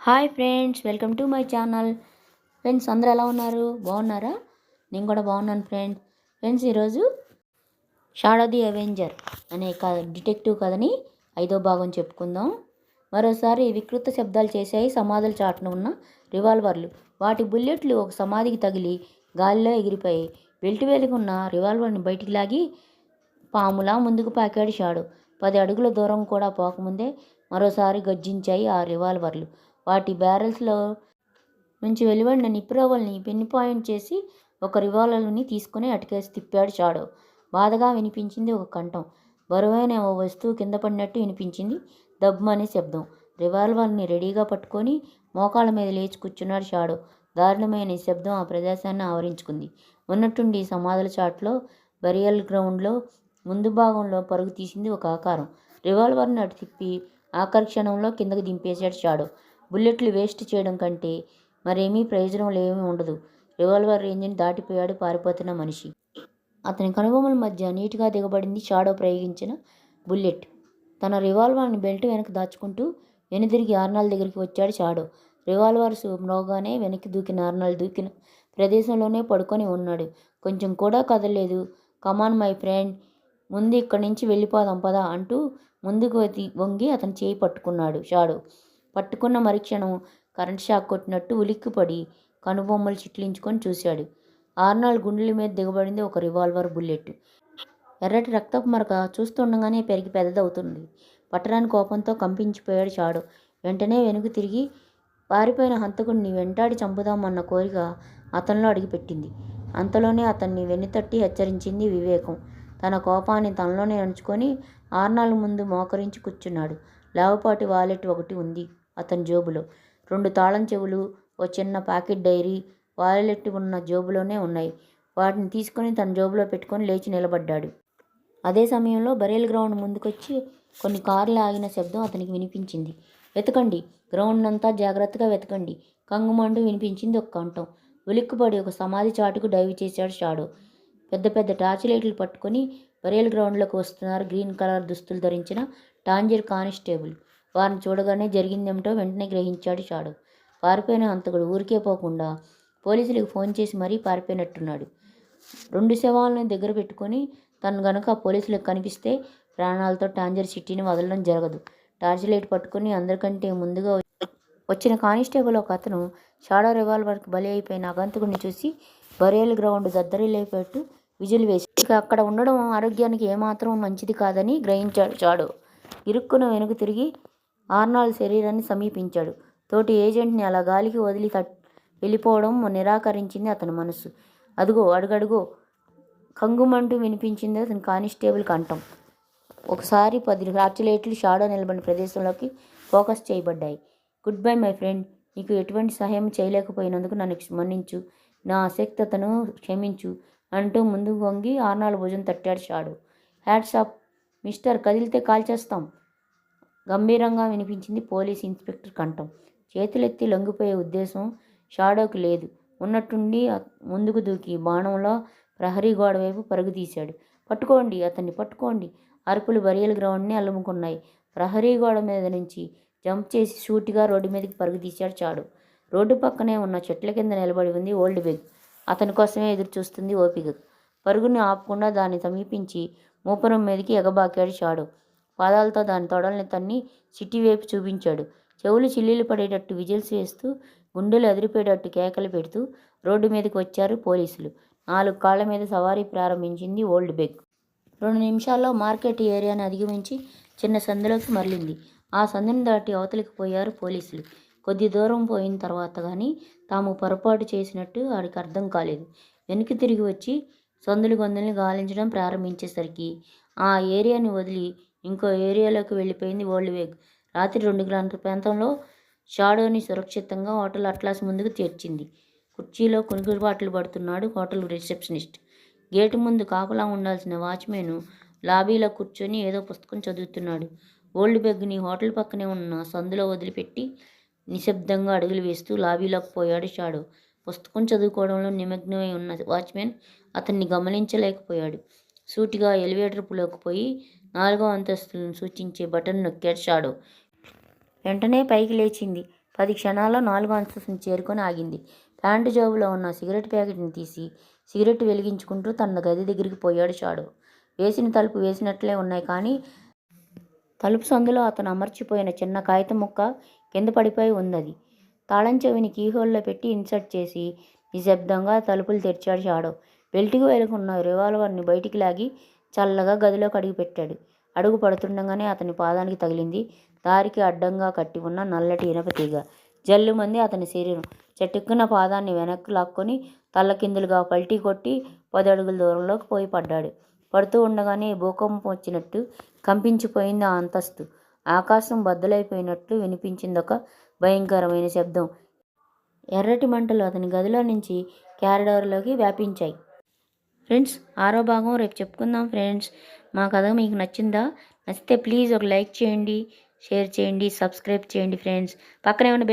Hi friends, welcome to my channel. Friends, అందరూ ఎలా ఉన్నారు? బాగున్నారా? నేను కూడా బాగున్నాను ఫ్రెండ్స్ ఈరోజు షాడో ది అవెంజర్ అనే డిటెక్టివ్ కథని 5వ భాగం చెప్పుకుందాం. మరోసారి వికృత శబ్దాలు చేశాయి సమాధుల చాటున ఉన్న రివాల్వర్లు. వాటి బుల్లెట్లు ఒక సమాధికి తగిలి గాలిలో ఎగిరిపోయాయి. బెల్ట్ వేలికి ఉన్న రివాల్వర్ని బయటికి లాగి పాములా ముందుకు పాకాడు షాడో. 10 అడుగుల దూరం కూడా పోకముందే మరోసారి గర్జించాయి ఆ రివాల్వర్లు. వాటి బ్యారెల్స్లో నుంచి వెలువడిన నిప్పురవ్వల్ని పిన్ పాయింట్ చేసి ఒక రివాల్వర్ని తీసుకుని అటుకేసి తిప్పాడు షాడో. బాధగా వినిపించింది ఒక కంఠం. బరువైన ఓ వస్తువు కింద పడినట్టు వినిపించింది దబ్బమనే శబ్దం. రివాల్వర్ని రెడీగా పట్టుకొని మోకాళ్ళ మీద లేచి కూర్చున్నాడు షాడో. దారుణమైన శబ్దం ఆ ప్రదేశాన్ని ఆవరించుకుంది. ఉన్నట్టుండి సమాధుల చాట్లో బరియల్ గ్రౌండ్లో ముందు భాగంలో పరుగు తీసింది ఒక ఆకారం. రివాల్వర్ని అటు తిప్పి ఆఖరి క్షణంలో కిందకు దింపేశాడు షాడో. బుల్లెట్లు వేస్ట్ చేయడం కంటే మరేమీ ప్రయోజనం ఏమీ ఉండదు. రివాల్వర్ రేంజ్ని దాటిపోయాడు పారిపోతున్న మనిషి. అతని కనుబొమ్మల మధ్య నీట్గా దిగబడింది షాడో ప్రయోగించిన బుల్లెట్. తన రివాల్వర్ని బెల్ట్ వెనక దాచుకుంటూ వెనుదిరిగి ఆర్నాల్డ్ దగ్గరికి వచ్చాడు షాడో. రివాల్వర్స్ మ్రోగానే వెనక్కి దూకిన ఆర్నాల్డ్ దూకిన ప్రదేశంలోనే పడుకొని ఉన్నాడు. కొంచెం కూడా కదలలేదు. కమాన్ మై ఫ్రెండ్, ముందు ఇక్కడి నుంచి వెళ్ళిపోదాం పదా అంటూ ముందుకు వంగి అతని చేయి పట్టుకున్నాడు షాడో. పట్టుకున్న మరుక్షణం కరెంట్ షాక్ కొట్టినట్టు ఉలిక్కిపడి కనుబొమ్మలు చిట్లించుకొని చూశాడు. ఆర్నాల్డ్ గుండెల మీద దిగబడింది ఒక రివాల్వర్ బుల్లెట్. ఎర్రటి రక్తపు మరక చూస్తుండగానే పెరిగి పెద్దదవుతుంది. పట్టరాని కోపంతో కంపించిపోయాడు షాడో. వెంటనే వెనుక తిరిగి పారిపోయిన హంతకుడిని వెంటాడి చంపుదామన్న కోరిక అతనిలో అడిగిపెట్టింది. అంతలోనే అతన్ని వెన్నుతట్టి హెచ్చరించింది వివేకం. తన కోపాన్ని తనలోనే అణుచుకొని ఆర్నాల్డ్ ముందు మోకరించి కూర్చున్నాడు. లావుపాటి వాలెట్ ఒకటి ఉంది అతని జేబులో. 2 తాళం చెవులు, ఓ చిన్న పాకెట్ డైరీ వాలెట్ ఉన్న జేబులోనే ఉన్నాయి. వాటిని తీసుకొని తన జేబులో పెట్టుకొని లేచి నిలబడ్డాడు. అదే సమయంలో బరేల్ గ్రౌండ్ ముందుకొచ్చి కొన్ని కార్లు ఆగిన శబ్దం అతనికి వినిపించింది. వెతకండి, గ్రౌండ్ అంతా జాగ్రత్తగా వెతకండి, కంగుమంటూ వినిపించింది ఒక కంఠం. ఉలిక్కుపడి ఒక సమాధి చాటుకు డైవ్ చేశాడు షాడో. పెద్ద పెద్ద టార్చ్ లైట్లు పట్టుకొని బరేల్ గ్రౌండ్లోకి వస్తున్నారు గ్రీన్ కలర్ దుస్తులు ధరించిన టాంజర్ కానిస్టేబుల్. వారిని చూడగానే జరిగిందేమిటో వెంటనే గ్రహించాడు షాడో. పారిపోయిన హంతకుడు ఊరికే పోకుండా పోలీసులకు ఫోన్ చేసి మరీ పారిపోయినట్టున్నాడు. 2 శవాలను దగ్గర పెట్టుకొని తను గనక పోలీసులకు కనిపిస్తే ప్రాణాలతో టాంజర్ సిటీని వదలడం జరగదు. టార్చ్ లైట్ పట్టుకుని అందరికంటే ముందుగా వచ్చిన కానిస్టేబుల్ ఒక అతను షాడో రివాల్వర్కి బలి అయిపోయిన ఆగంతకుడిని చూసి బరేల్ గ్రౌండ్ దద్దరిల్లేపెట్టు విజిల్ వేసి ఇక అక్కడ ఉండడం ఆరోగ్యానికి ఏమాత్రం మంచిది కాదని గ్రహించాడు షాడో. ఇరుక్కున వెనుక తిరిగి ఆర్నాల్డ్ శరీరాన్ని సమీపించాడు. తోటి ఏజెంట్ని అలా గాలికి వదిలి వెళ్ళిపోవడం నిరాకరించింది అతని మనసు. అదుగో అడుగడుగో కంగుమంటూ వినిపించింది అతని కానిస్టేబుల్ కంఠం. ఒకసారి 10 టార్చ్ లైట్లు షాడో నిలబడిన ప్రదేశంలోకి ఫోకస్ చేయబడ్డాయి. గుడ్ బై మై ఫ్రెండ్, నీకు ఎటువంటి సహాయం చేయలేకపోయినందుకు నన్ను మన్నించు, నా అశక్తతను క్షమించు అంటూ ముందుకు వంగి ఆర్నాల్డ్ భుజం తట్టాడు షాడో. హ్యాట్స్ ఆఫ్ మిస్టర్, కదిలితే కాల్చేస్తాం గంభీరంగా వినిపించింది పోలీస్ ఇన్స్పెక్టర్ కంఠం. చేతులెత్తి లొంగిపోయే ఉద్దేశం షాడోకి లేదు. ఉన్నట్టుండి ముందుకు దూకి బాణంలో ప్రహరీ గోడ వైపు పరుగు తీశాడు. పట్టుకోండి, అతన్ని పట్టుకోండి. అరుపులు బరియల్ గ్రౌండ్ని అల్లుముకున్నాయి. ప్రహరీ గోడ మీద నుంచి జంప్ చేసి షూట్గా రోడ్డు మీదకి పరుగు తీశాడు షాడో. రోడ్డు పక్కనే ఉన్న చెట్ల కింద నిలబడి ఉంది ఓల్డ్ బెగ్. అతని కోసమే ఎదురు చూస్తుంది ఓపిక. పరుగుని ఆపకుండా దాన్ని సమీపించి మూపురం మీదకి ఎగబాకాడు షాడో. పాదాలతో దాని తొడల్ని తన్ని సిటీ వైపు చూపించాడు. చెవులు చిల్లీలు పడేటట్టు విజిల్స్ వేస్తూ గుండెలు అదిరిపోయేటట్టు కేకలు పెడుతూ రోడ్డు మీదకి వచ్చారు పోలీసులు. 4 కాళ్ల మీద సవారీ ప్రారంభించింది ఓల్డ్ బెగ్. 2 నిమిషాల్లో మార్కెట్ ఏరియాని అధిగమించి చిన్న సందులోకి మరలింది. ఆ సందుని దాటి అవతలికి పోయారు పోలీసులు. కొద్ది దూరం పోయిన తర్వాత కానీ తాము పొరపాటు చేసినట్టు వాడికి అర్థం కాలేదు. వెనక్కి తిరిగి వచ్చి సందులు గొంతుల్ని గాలించడం ప్రారంభించేసరికి ఆ ఏరియాని వదిలి ఇంకో ఏరియాలోకి వెళ్ళిపోయింది ఓల్డ్ బెగ్. రాత్రి 2 గంటల ప్రాంతంలో షాడోని సురక్షితంగా హోటల్ అట్లాస్ ముందుకు చేర్చింది. కుర్చీలో కునికిపాట్లు పడుతున్నాడు హోటల్ రిసెప్షనిస్ట్. గేటు ముందు కాపలా ఉండాల్సిన వాచ్మెన్ లాబీలో కూర్చొని ఏదో పుస్తకం చదువుతున్నాడు. ఓల్డ్ బెగ్ని హోటల్ పక్కనే ఉన్న సందులో వదిలిపెట్టి నిశ్శబ్దంగా అడుగులు వేస్తూ లాబీలోకి పోయాడు షాడో. పుస్తకం చదువుకోవడంలో నిమగ్నమై ఉన్న వాచ్మెన్ అతన్ని గమనించలేకపోయాడు. సూటిగా ఎలివేటర్లోకి పోయి 4వ అంతస్తులను సూచించే బటన్ నొక్కాడు షాడో. వెంటనే పైకి లేచింది 10 క్షణాల్లో 4వ అంతస్తును చేరుకొని ఆగింది. ప్యాంటు జేబులో ఉన్న సిగరెట్ ప్యాకెట్ని తీసి సిగరెట్ వెలిగించుకుంటూ తన గది దగ్గరికి పోయాడు షాడో. వేసిన తలుపు వేసినట్లే ఉన్నాయి, కానీ తలుపు సందులో అతను అమర్చిపోయిన చిన్న కాగితం ముక్క కింద పడిపోయి ఉందది. తాళం చెవిని కీహోల్లో పెట్టి ఇన్సర్ట్ చేసి నిశ్శబ్దంగా తలుపులు తెరిచాడు షాడో. బెల్టుకు వెలుకున్న రివాల్వర్ని బయటికి లాగి చల్లగా గదిలోకి అడుగుపెట్టాడు. అడుగు పడుతుండగానే అతని పాదానికి తగిలింది దారికి అడ్డంగా కట్టి ఉన్న నల్లటి ఇనప తీగ. జల్లుమంది అతని శరీరం. చటుక్కున పాదాన్ని వెనక్కి లాక్కొని తల్లకిందులుగా పల్టీ కొట్టి 10 అడుగుల దూరంలోకి పోయి పడ్డాడు. పడుతూ ఉండగానే భూకంపం వచ్చినట్టు కంపించిపోయింది ఆ అంతస్తు. ఆకాశం బద్దలైపోయినట్లు వినిపించిందొక భయంకరమైన శబ్దం. ఎర్రటి మంటలు అతని గదిలో నుంచి క్యారిడార్లోకి వ్యాపించాయి. ఫ్రెండ్స్, 6వ భాగం రేపు చెప్పుకుందాం. ఫ్రెండ్స్, మా కథ మీకు నచ్చిందా? నచ్చితే ప్లీజ్ ఒక లైక్ చేయండి, షేర్ చేయండి, సబ్స్క్రైబ్ చేయండి ఫ్రెండ్స్. పక్కనే ఉన్న బెల్